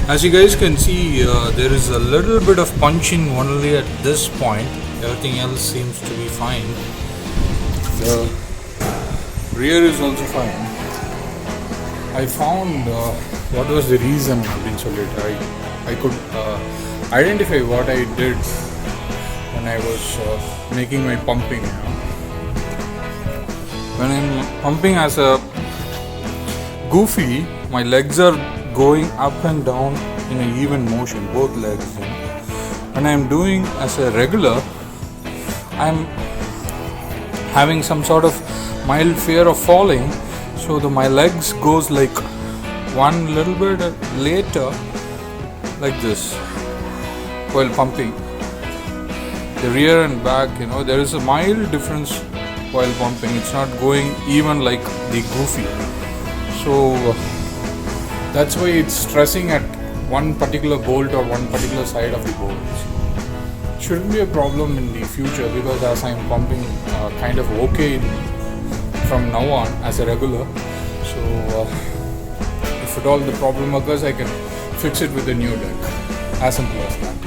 As you guys can see, there is a little bit of punching only at this point. Everything else seems to be fine. The rear is also fine. I found what was the reason being so late. I could identify what I did when I was making my pumping. When I'm pumping as a goofy, my legs are going up and down in an even motion, both legs. When I'm doing as a regular, I'm having some sort of mild fear of falling, so my legs goes like one little bit later, like this, while pumping. The rear and back, there is a mild difference while pumping. It's not going even like the goofy. So that's why it's stressing at one particular bolt or one particular side of the bolt. Shouldn't be a problem in the future, because as I'm pumping kind of okay from now on as a regular. So if at all the problem occurs, I can fix it with a new deck. As simple as that.